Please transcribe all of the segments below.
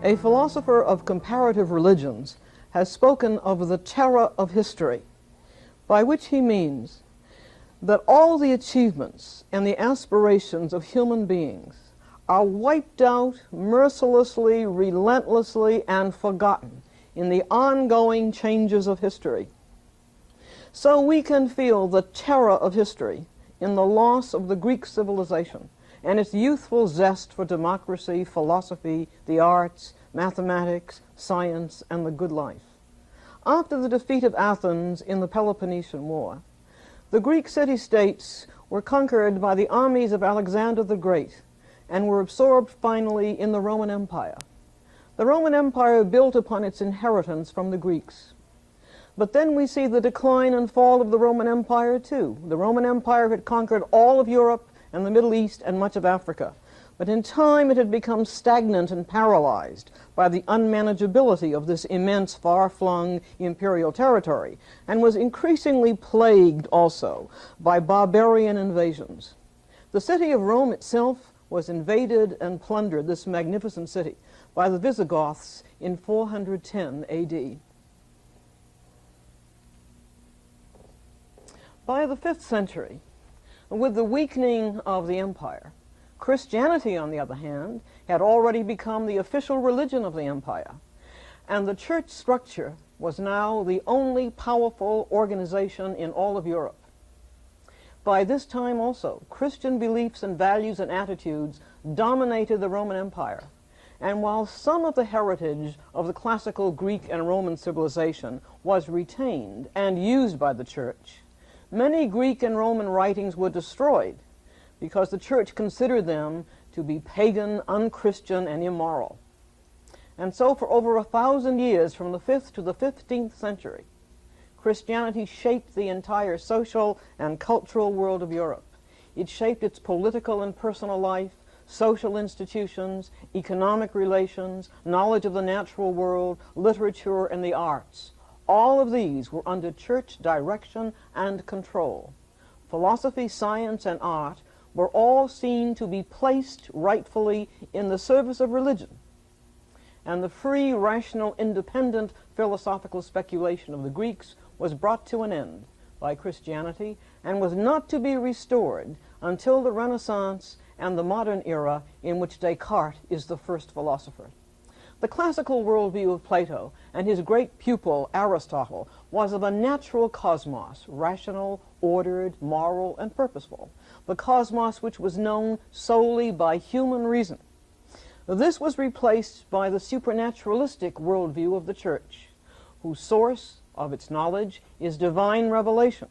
A philosopher of comparative religions has spoken of the terror of history, by which he means that all the achievements and the aspirations of human beings are wiped out mercilessly, relentlessly, and forgotten in the ongoing changes of history. So we can feel the terror of history in the loss of the Greek civilization and its youthful zest for democracy, philosophy, the arts, mathematics, science, and the good life. After the defeat of Athens in the Peloponnesian War, the Greek city-states were conquered by the armies of Alexander the Great and were absorbed finally in the Roman Empire. The Roman Empire built upon its inheritance from the Greeks. But then we see the decline and fall of the Roman Empire too. The Roman Empire had conquered all of Europe and the Middle East and much of Africa. But in time it had become stagnant and paralyzed by the unmanageability of this immense far-flung imperial territory, and was increasingly plagued also by barbarian invasions. The city of Rome itself was invaded and plundered, this magnificent city, by the Visigoths in 410 AD. By the 5th century, with the weakening of the empire, Christianity, on the other hand, had already become the official religion of the empire, and the church structure was now the only powerful organization in all of Europe. By this time also, Christian beliefs and values and attitudes dominated the Roman Empire, and while some of the heritage of the classical Greek and Roman civilization was retained and used by the church, many Greek and Roman writings were destroyed because the church considered them to be pagan, unchristian, and immoral. And so for over 1,000 years, from the 5th to the 15th century, Christianity shaped the entire social and cultural world of Europe. It shaped its political and personal life, social institutions, economic relations, knowledge of the natural world, literature, and the arts. All of these were under church direction and control. Philosophy, science, and art were all seen to be placed rightfully in the service of religion. And the free, rational, independent philosophical speculation of the Greeks was brought to an end by Christianity and was not to be restored until the Renaissance and the modern era in which Descartes is the first philosopher. The classical worldview of Plato and his great pupil Aristotle was of a natural cosmos, rational, ordered, moral, and purposeful, the cosmos which was known solely by human reason. This was replaced by the supernaturalistic worldview of the Church, whose source of its knowledge is divine revelation,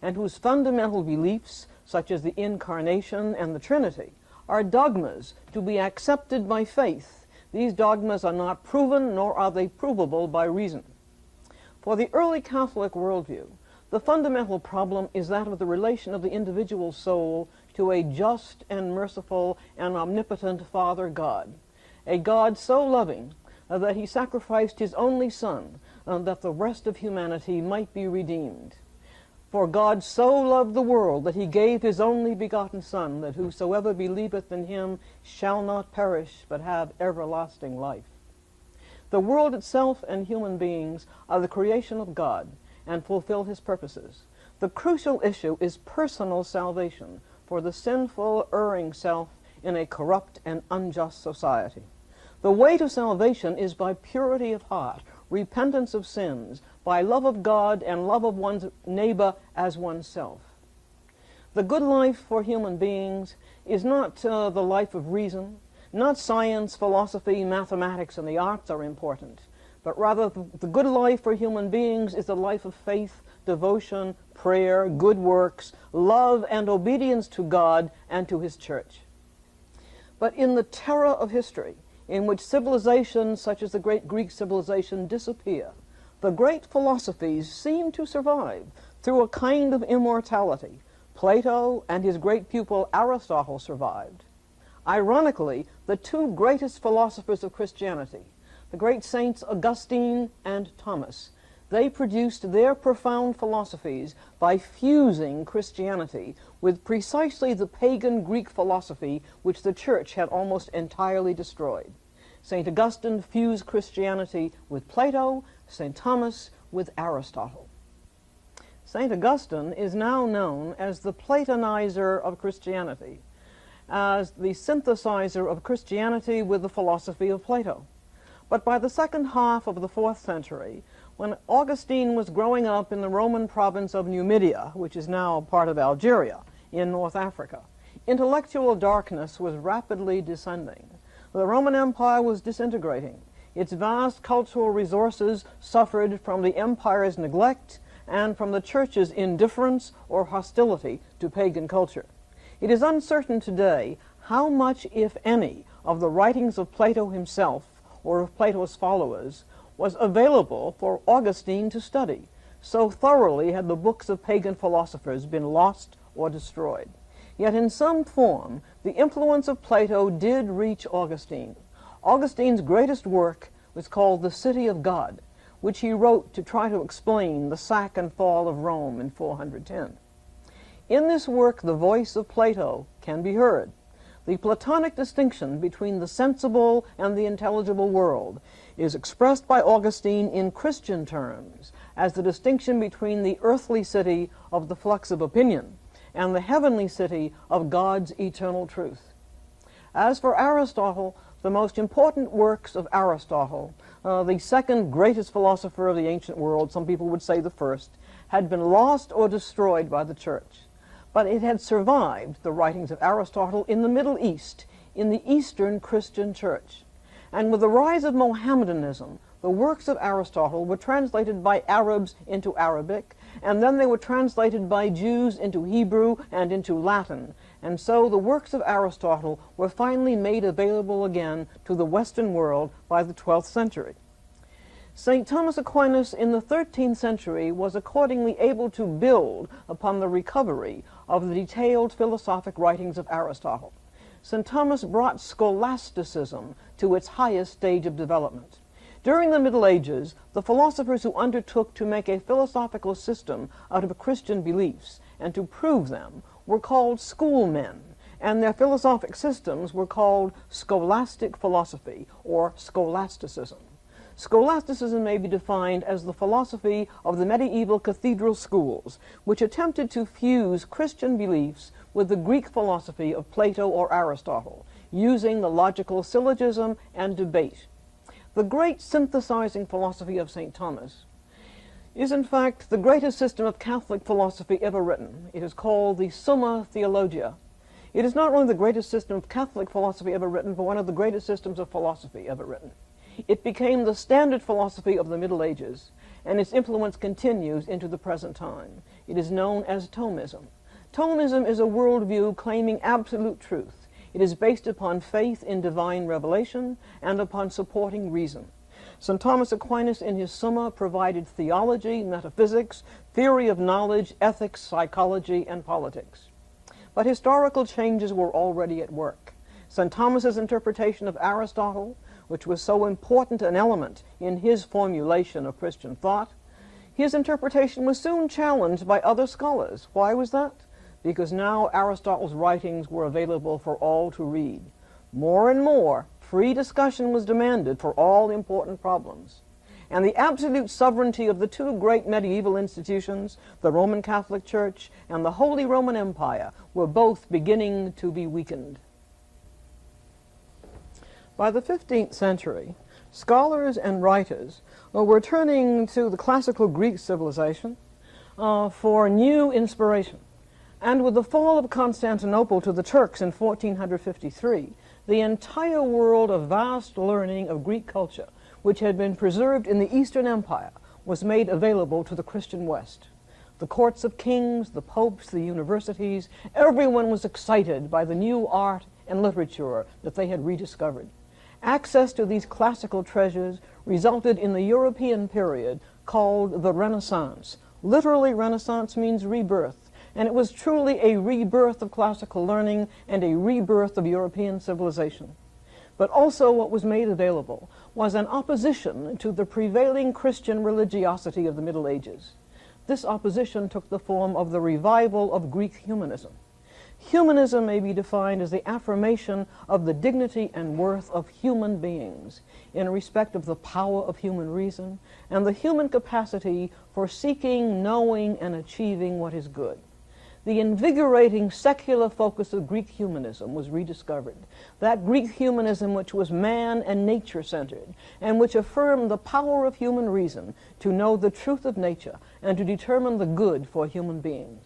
and whose fundamental beliefs, such as the Incarnation and the Trinity, are dogmas to be accepted by faith. These dogmas are not proven, nor are they provable by reason. For the early Catholic worldview, the fundamental problem is that of the relation of the individual soul to a just and merciful and omnipotent Father God, a God so loving that he sacrificed his only Son that the rest of humanity might be redeemed. For God so loved the world that he gave his only begotten Son, that whosoever believeth in him shall not perish, but have everlasting life. The world itself and human beings are the creation of God and fulfill his purposes. The crucial issue is personal salvation for the sinful, erring self in a corrupt and unjust society. The way to salvation is by purity of heart, repentance of sins, by love of God and love of one's neighbor as oneself. The good life for human beings is not the life of reason. Not science, philosophy, mathematics, and the arts are important, but rather the good life for human beings is the life of faith, devotion, prayer, good works, love, and obedience to God and to his church. But in the terror of history, in which civilizations such as the great Greek civilization disappear, the great philosophies seem to survive through a kind of immortality. Plato and his great pupil Aristotle survived. Ironically, the two greatest philosophers of Christianity, the great saints Augustine and Thomas, they produced their profound philosophies by fusing Christianity with precisely the pagan Greek philosophy which the Church had almost entirely destroyed. St. Augustine fused Christianity with Plato, St. Thomas with Aristotle. St. Augustine is now known as the Platonizer of Christianity, as the synthesizer of Christianity with the philosophy of Plato. But by the second half of the 4th century, when Augustine was growing up in the Roman province of Numidia, which is now part of Algeria, in North Africa, intellectual darkness was rapidly descending. The Roman Empire was disintegrating. Its vast cultural resources suffered from the empire's neglect and from the church's indifference or hostility to pagan culture. It is uncertain today how much, if any, of the writings of Plato himself or of Plato's followers was available for Augustine to study. So thoroughly had the books of pagan philosophers been lost or destroyed. Yet in some form, the influence of Plato did reach Augustine. Augustine's greatest work was called The City of God, which he wrote to try to explain the sack and fall of Rome in 410. In this work, the voice of Plato can be heard. The Platonic distinction between the sensible and the intelligible world is expressed by Augustine in Christian terms as the distinction between the earthly city of the flux of opinion and the heavenly city of God's eternal truth. As for Aristotle, the most important works of Aristotle, the second greatest philosopher of the ancient world, some people would say the first, had been lost or destroyed by the church. But it had survived the writings of Aristotle in the Middle East, in the Eastern Christian church. And with the rise of Mohammedanism, the works of Aristotle were translated by Arabs into Arabic, and then they were translated by Jews into Hebrew and into Latin. And so the works of Aristotle were finally made available again to the Western world by the 12th century. St. Thomas Aquinas in the 13th century was accordingly able to build upon the recovery of the detailed philosophic writings of Aristotle. St. Thomas brought Scholasticism to its highest stage of development. During the Middle Ages, the philosophers who undertook to make a philosophical system out of Christian beliefs and to prove them were called schoolmen, and their philosophic systems were called scholastic philosophy or scholasticism. Scholasticism may be defined as the philosophy of the medieval cathedral schools, which attempted to fuse Christian beliefs with the Greek philosophy of Plato or Aristotle, using the logical syllogism and debate. The great synthesizing philosophy of St. Thomas is in fact the greatest system of Catholic philosophy ever written. It is called the Summa Theologia. It is not only the greatest system of Catholic philosophy ever written, but one of the greatest systems of philosophy ever written. It became the standard philosophy of the Middle Ages, and its influence continues into the present time. It is known as Thomism. Thomism is a worldview claiming absolute truth. It is based upon faith in divine revelation and upon supporting reason. St. Thomas Aquinas in his Summa provided theology, metaphysics, theory of knowledge, ethics, psychology, and politics. But historical changes were already at work. St. Thomas's interpretation of Aristotle, which was so important an element in his formulation of Christian thought, his interpretation was soon challenged by other scholars. Why was that? Because now Aristotle's writings were available for all to read. More and more, free discussion was demanded for all important problems. And the absolute sovereignty of the two great medieval institutions, the Roman Catholic Church and the Holy Roman Empire, were both beginning to be weakened. By the 15th century, scholars and writers were turning to the classical Greek civilization for new inspiration. And with the fall of Constantinople to the Turks in 1453, the entire world of vast learning of Greek culture, which had been preserved in the Eastern Empire, was made available to the Christian West. The courts of kings, the popes, the universities, everyone was excited by the new art and literature that they had rediscovered. Access to these classical treasures resulted in the European period called the Renaissance. Literally, Renaissance means rebirth, and it was truly a rebirth of classical learning and a rebirth of European civilization. But also what was made available was an opposition to the prevailing Christian religiosity of the Middle Ages. This opposition took the form of the revival of Greek humanism. Humanism may be defined as the affirmation of the dignity and worth of human beings in respect of the power of human reason and the human capacity for seeking, knowing, and achieving what is good. The invigorating secular focus of Greek humanism was rediscovered. That Greek humanism which was man and nature-centered and which affirmed the power of human reason to know the truth of nature and to determine the good for human beings.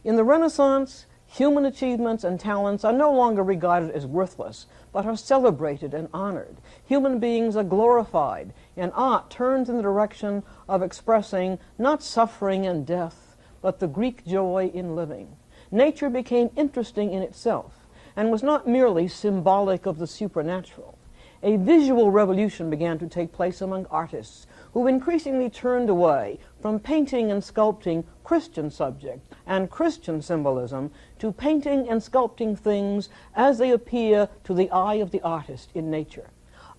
In the Renaissance, human achievements and talents are no longer regarded as worthless, but are celebrated and honored. Human beings are glorified, and art turns in the direction of expressing not suffering and death, but the Greek joy in living. Nature became interesting in itself and was not merely symbolic of the supernatural. A visual revolution began to take place among artists who increasingly turned away from painting and sculpting Christian subject and Christian symbolism to painting and sculpting things as they appear to the eye of the artist in nature.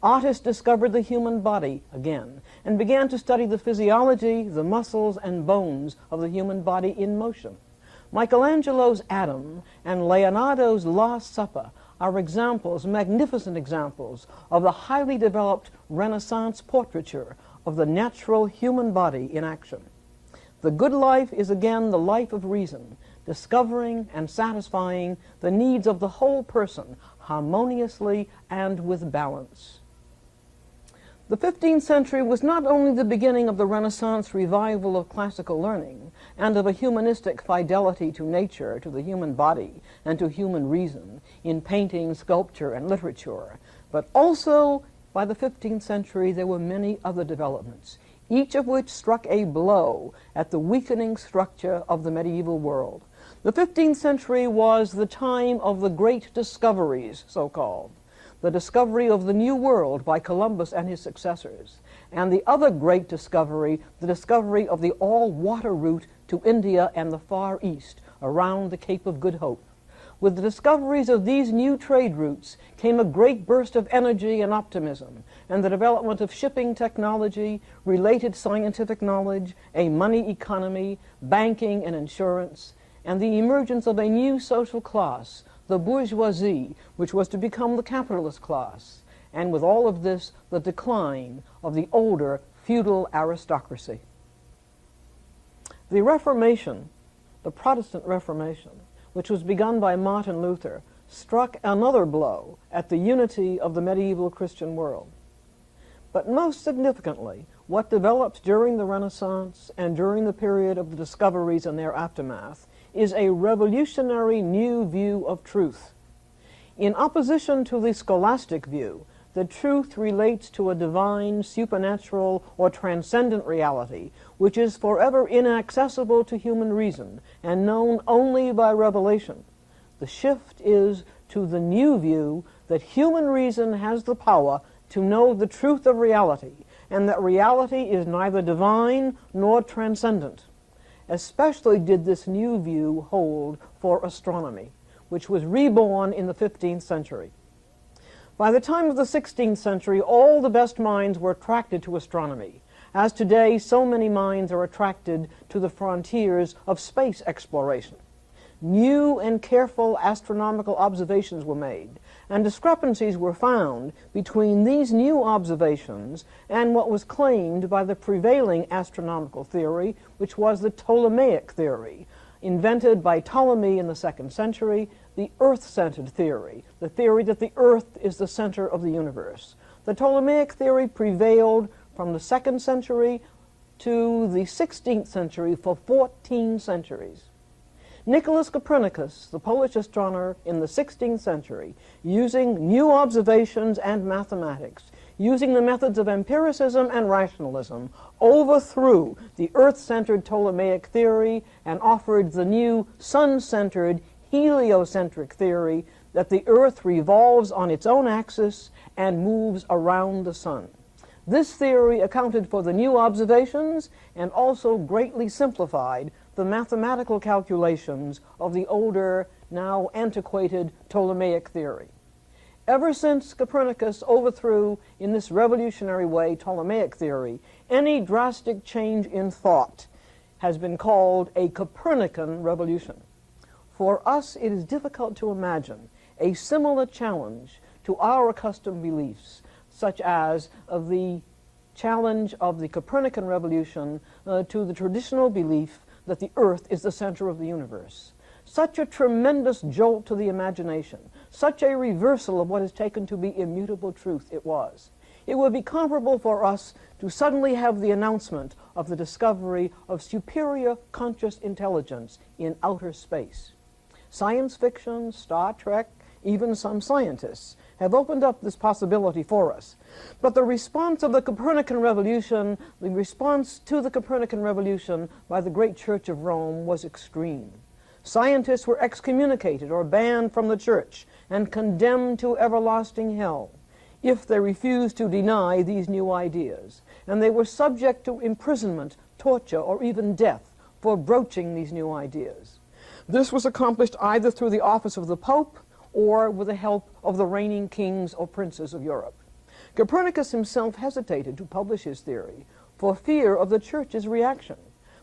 Artists discovered the human body again and began to study the physiology, the muscles and bones of the human body in motion. Michelangelo's Adam and Leonardo's Last Supper are examples, magnificent examples, of the highly developed Renaissance portraiture of the natural human body in action. The good life is again the life of reason, discovering and satisfying the needs of the whole person harmoniously and with balance. The 15th century was not only the beginning of the Renaissance revival of classical learning and of a humanistic fidelity to nature, to the human body, and to human reason in painting, sculpture, and literature, but also by the 15th century there were many other developments, each of which struck a blow at the weakening structure of the medieval world. The 15th century was the time of the great discoveries, so-called. The discovery of the New World by Columbus and his successors, and the other great discovery, the discovery of the all-water route to India and the Far East, around the Cape of Good Hope. With the discoveries of these new trade routes came a great burst of energy and optimism, and the development of shipping technology, related scientific knowledge, a money economy, banking and insurance, and the emergence of a new social class, the bourgeoisie, which was to become the capitalist class, and with all of this, the decline of the older feudal aristocracy. The Reformation, the Protestant Reformation, which was begun by Martin Luther, struck another blow at the unity of the medieval Christian world. But most significantly, what developed during the Renaissance and during the period of the discoveries and their aftermath is a revolutionary new view of truth. In opposition to the scholastic view, the truth relates to a divine, supernatural, or transcendent reality, which is forever inaccessible to human reason and known only by revelation. The shift is to the new view that human reason has the power to know the truth of reality, and that reality is neither divine nor transcendent. Especially did this new view hold for astronomy, which was reborn in the 15th century. By the time of the 16th century, all the best minds were attracted to astronomy, as today so many minds are attracted to the frontiers of space exploration. New and careful astronomical observations were made, and discrepancies were found between these new observations and what was claimed by the prevailing astronomical theory, which was the Ptolemaic theory, invented by Ptolemy in the 2nd century, the Earth-centered theory, the theory that the Earth is the center of the universe. The Ptolemaic theory prevailed from the 2nd century to the 16th century for 14 centuries. Nicholas Copernicus, the Polish astronomer in the 16th century, using new observations and mathematics, using the methods of empiricism and rationalism, overthrew the Earth-centered Ptolemaic theory and offered the new sun-centered heliocentric theory that the Earth revolves on its own axis and moves around the sun. This theory accounted for the new observations and also greatly simplified the mathematical calculations of the older, now antiquated Ptolemaic theory. Ever since Copernicus overthrew, in this revolutionary way, Ptolemaic theory, any drastic change in thought has been called a Copernican revolution. For us, it is difficult to imagine a similar challenge to our accustomed beliefs, such as the challenge of the Copernican revolution to the traditional belief that the Earth is the center of the universe. Such a tremendous jolt to the imagination, such a reversal of what is taken to be immutable truth it was. It would be comparable for us to suddenly have the announcement of the discovery of superior conscious intelligence in outer space. Science fiction, Star Trek, even some scientists have opened up this possibility for us. But the response of the Copernican revolution, the response to the Copernican revolution by the great Church of Rome was extreme. Scientists were excommunicated or banned from the church and condemned to everlasting hell if they refused to deny these new ideas. And they were subject to imprisonment, torture, or even death for broaching these new ideas. This was accomplished either through the office of the Pope or with the help of the reigning kings or princes of Europe. Copernicus himself hesitated to publish his theory for fear of the church's reaction,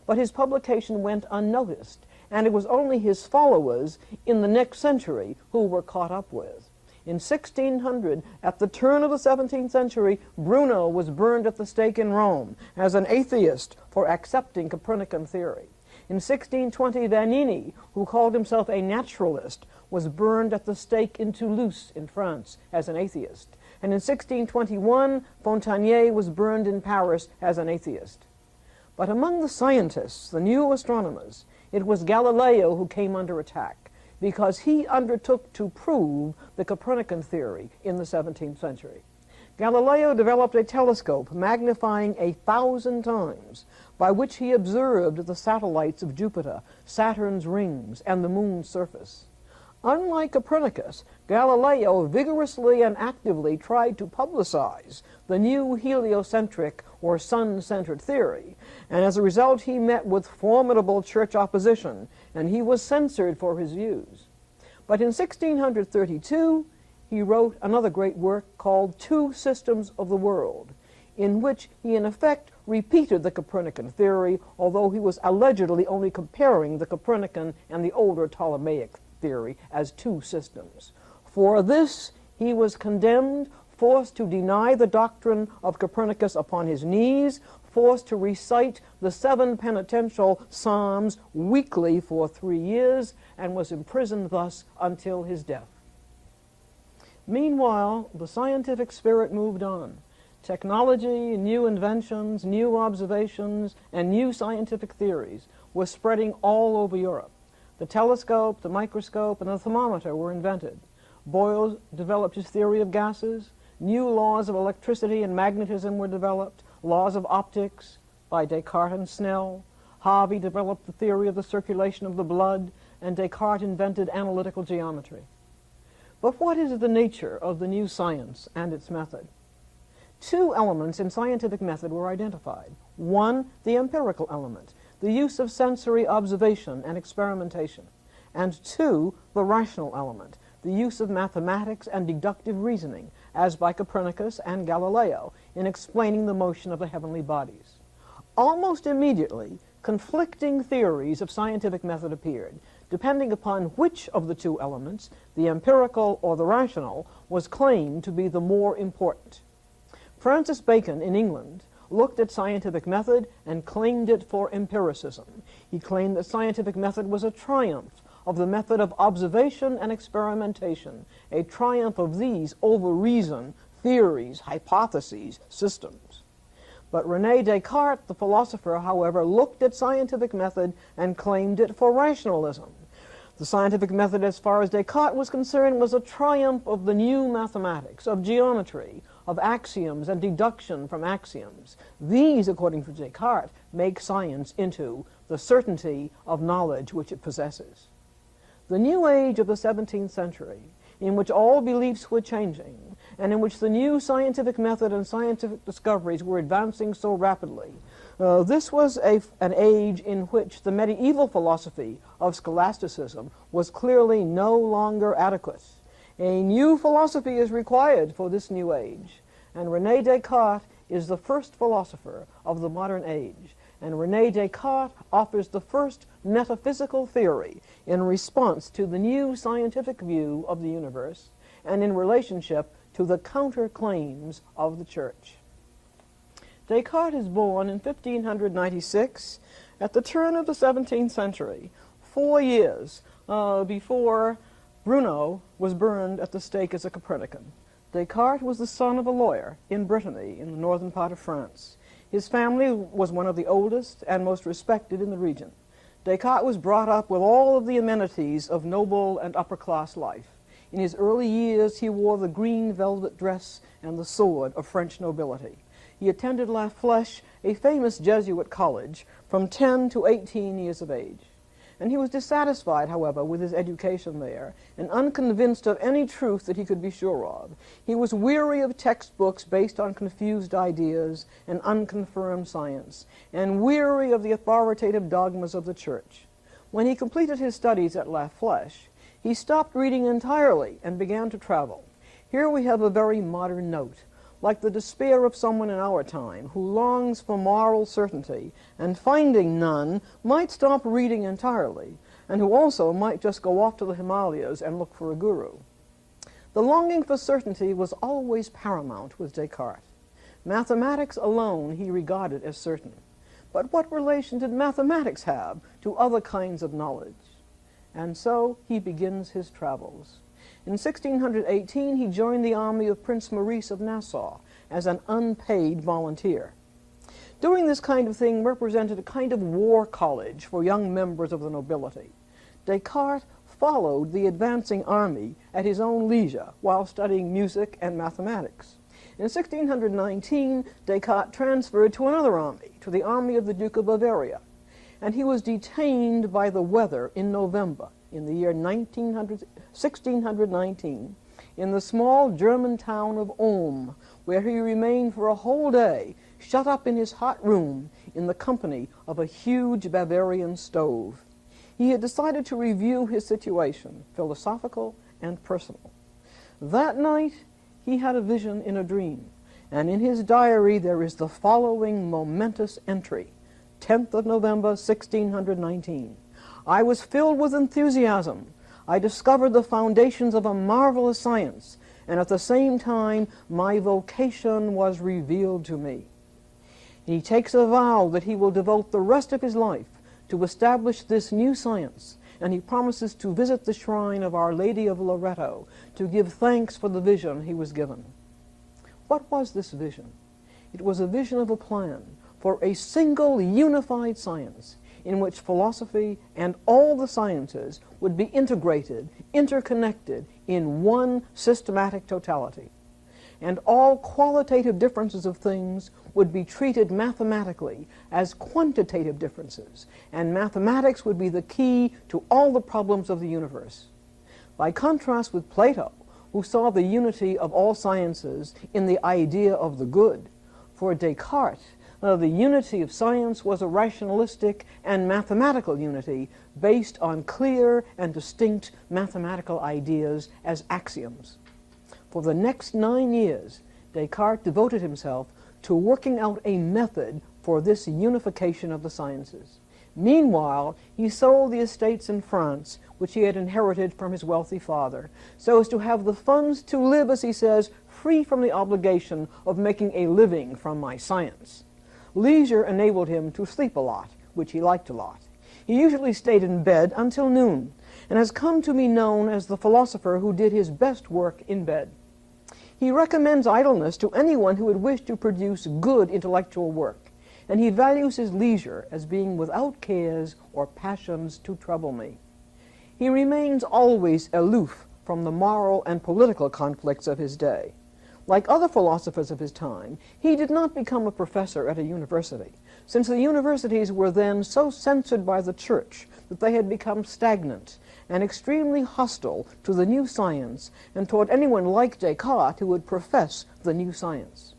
but his publication went unnoticed, and it was only his followers in the next century who were caught up with. In 1600, at the turn of the 17th century, Bruno was burned at the stake in Rome as an atheist for accepting Copernican theory. In 1620, Vanini, who called himself a naturalist, was burned at the stake in Toulouse in France as an atheist. And in 1621, Fontanier was burned in Paris as an atheist. But among the scientists, the new astronomers, it was Galileo who came under attack because he undertook to prove the Copernican theory in the 17th century. Galileo developed a telescope magnifying 1,000 times, by which he observed the satellites of Jupiter, Saturn's rings, and the moon's surface. Unlike Copernicus, Galileo vigorously and actively tried to publicize the new heliocentric or sun-centered theory, and as a result he met with formidable church opposition, and he was censored for his views. But in 1632, he wrote another great work called Two Systems of the World, in which he in effect repeated the Copernican theory, although he was allegedly only comparing the Copernican and the older Ptolemaic theory as two systems. For this he was condemned, forced to deny the doctrine of Copernicus upon his knees, forced to recite the 7 penitential psalms weekly for 3 years, and was imprisoned thus until his death. Meanwhile, the scientific spirit moved on. Technology, new inventions, new observations, and new scientific theories were spreading all over Europe. The telescope, the microscope, and the thermometer were invented. Boyle developed his theory of gases. New laws of electricity and magnetism were developed. Laws of optics by Descartes and Snell. Harvey developed the theory of the circulation of the blood, and Descartes invented analytical geometry. But what is the nature of the new science and its method? 2 elements in scientific method were identified. 1, the empirical element, the use of sensory observation and experimentation, and 2, the rational element, the use of mathematics and deductive reasoning, as by Copernicus and Galileo, in explaining the motion of the heavenly bodies. Almost immediately, conflicting theories of scientific method appeared, depending upon which of the 2 elements, the empirical or the rational, was claimed to be the more important. Francis Bacon in England looked at scientific method and claimed it for empiricism. He claimed that scientific method was a triumph of the method of observation and experimentation, a triumph of these over reason, theories, hypotheses, systems. But René Descartes, the philosopher, however, looked at scientific method and claimed it for rationalism. The scientific method, as far as Descartes was concerned, was a triumph of the new mathematics, of geometry, of axioms and deduction from axioms. These, according to Descartes, make science into the certainty of knowledge which it possesses. The new age of the 17th century, in which all beliefs were changing, and in which the new scientific method and scientific discoveries were advancing so rapidly, this was an age in which the medieval philosophy of scholasticism was clearly no longer adequate. A new philosophy is required for this new age, and René Descartes is the first philosopher of the modern age, and René Descartes offers the first metaphysical theory in response to the new scientific view of the universe and in relationship to the counterclaims of the Church. Descartes is born in 1596 at the turn of the 17th century, 4 years before Bruno was burned at the stake as a Copernican. Descartes was the son of a lawyer in Brittany, in the northern part of France. His family was one of the oldest and most respected in the region. Descartes was brought up with all of the amenities of noble and upper-class life. In his early years, he wore the green velvet dress and the sword of French nobility. He attended La Flèche, a famous Jesuit college, from 10 to 18 years of age. And he was dissatisfied, however, with his education there, and unconvinced of any truth that he could be sure of. He was weary of textbooks based on confused ideas and unconfirmed science, and weary of the authoritative dogmas of the Church. When he completed his studies at La Flèche, he stopped reading entirely and began to travel. Here we have a very modern note. Like the despair of someone in our time who longs for moral certainty and finding none might stop reading entirely, and who also might just go off to the Himalayas and look for a guru. The longing for certainty was always paramount with Descartes. Mathematics alone he regarded as certain. But what relation did mathematics have to other kinds of knowledge? And so he begins his travels. In 1618, he joined the army of Prince Maurice of Nassau as an unpaid volunteer. Doing this kind of thing represented a kind of war college for young members of the nobility. Descartes followed the advancing army at his own leisure while studying music and mathematics. In 1619, Descartes transferred to another army, to the army of the Duke of Bavaria, and he was detained by the weather in November in the year 1619 in the small German town of Ulm, where he remained for a whole day, shut up in his hot room in the company of a huge Bavarian stove. He had decided to review his situation, philosophical and personal. That night, he had a vision in a dream, and in his diary there is the following momentous entry, 10th of November, 1619. I was filled with enthusiasm. I discovered the foundations of a marvelous science, and at the same time my vocation was revealed to me. He takes a vow that he will devote the rest of his life to establish this new science, and he promises to visit the shrine of Our Lady of Loretto to give thanks for the vision he was given. What was this vision? It was a vision of a plan for a single unified science in which philosophy and all the sciences would be integrated, interconnected in one systematic totality. And all qualitative differences of things would be treated mathematically as quantitative differences, and mathematics would be the key to all the problems of the universe. By contrast with Plato, who saw the unity of all sciences in the idea of the good, for Descartes, the unity of science was a rationalistic and mathematical unity based on clear and distinct mathematical ideas as axioms. For the next 9 years, Descartes devoted himself to working out a method for this unification of the sciences. Meanwhile, he sold the estates in France, which he had inherited from his wealthy father, so as to have the funds to live, as he says, free from the obligation of making a living from my science. Leisure enabled him to sleep a lot, which he liked a lot. He usually stayed in bed until noon, and has come to be known as the philosopher who did his best work in bed. He recommends idleness to anyone who would wish to produce good intellectual work, and he values his leisure as being without cares or passions to trouble me. He remains always aloof from the moral and political conflicts of his day. Like other philosophers of his time, he did not become a professor at a university, since the universities were then so censored by the Church that they had become stagnant and extremely hostile to the new science and toward anyone like Descartes who would profess the new science.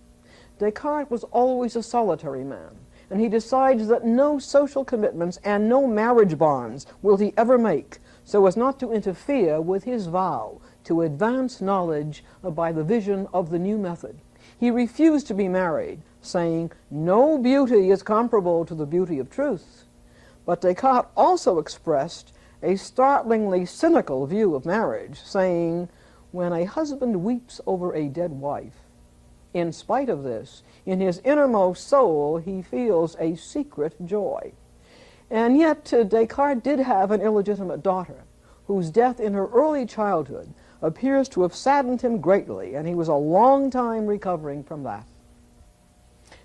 Descartes was always a solitary man, and he decides that no social commitments and no marriage bonds will he ever make, so as not to interfere with his vow to advance knowledge by the vision of the new method. He refused to be married, saying, "No beauty is comparable to the beauty of truth." But Descartes also expressed a startlingly cynical view of marriage, saying, "When a husband weeps over a dead wife, in spite of this, in his innermost soul he feels a secret joy." And yet Descartes did have an illegitimate daughter, whose death in her early childhood appears to have saddened him greatly, and he was a long time recovering from that.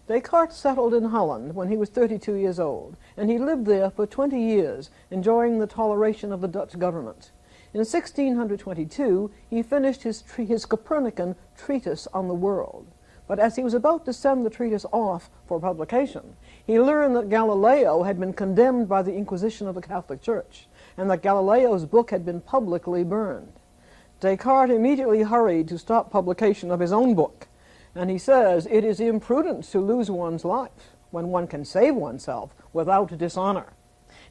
Descartes settled in Holland when he was 32 years old, and he lived there for 20 years, enjoying the toleration of the Dutch government. In 1622, he finished his Copernican treatise on the world. But as he was about to send the treatise off for publication, he learned that Galileo had been condemned by the Inquisition of the Catholic Church, and that Galileo's book had been publicly burned. Descartes immediately hurried to stop publication of his own book, and he says, "It is imprudent to lose one's life when one can save oneself without dishonor."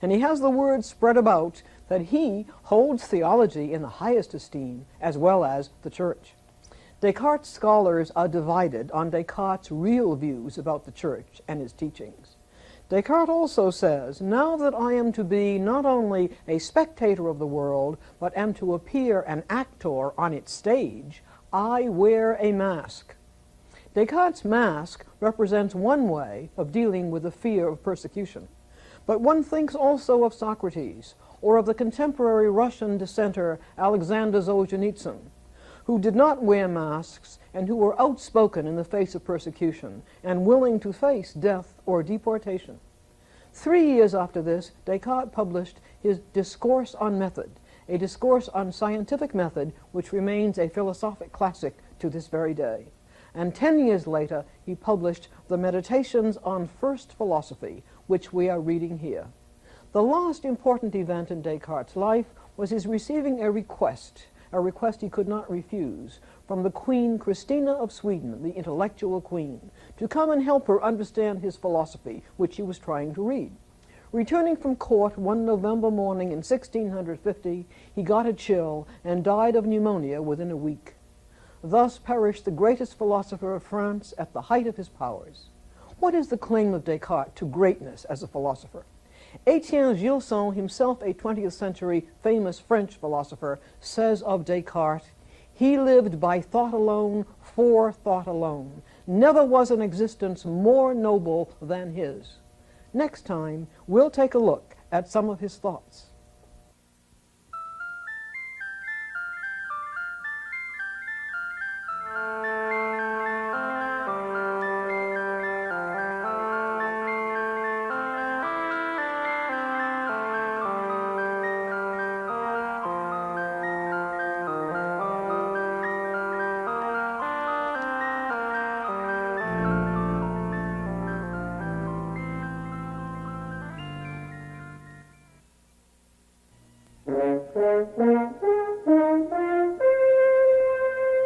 And he has the word spread about that he holds theology in the highest esteem, as well as the church. Descartes' scholars are divided on Descartes' real views about the church and his teachings. Descartes also says, "Now that I am to be not only a spectator of the world, but am to appear an actor on its stage, I wear a mask." Descartes' mask represents one way of dealing with the fear of persecution. But one thinks also of Socrates, or of the contemporary Russian dissenter Alexander Solzhenitsyn, who did not wear masks and who were outspoken in the face of persecution and willing to face death or deportation. 3 years after this, Descartes published his Discourse on Method, a discourse on scientific method which remains a philosophic classic to this very day. And 10 years later, he published the Meditations on First Philosophy, which we are reading here. The last important event in Descartes' life was his receiving a request he could not refuse, from the Queen Christina of Sweden, the intellectual queen, to come and help her understand his philosophy, which he was trying to read. Returning from court one November morning in 1650, he got a chill and died of pneumonia within a week. Thus perished the greatest philosopher of France at the height of his powers. What is the claim of Descartes to greatness as a philosopher? Étienne Gilson, himself a 20th century famous French philosopher, says of Descartes, "He lived by thought alone, for thought alone. Never was an existence more noble than his." Next time, we'll take a look at some of his thoughts.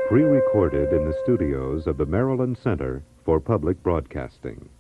Pre-recorded in the studios of the Maryland Center for Public Broadcasting.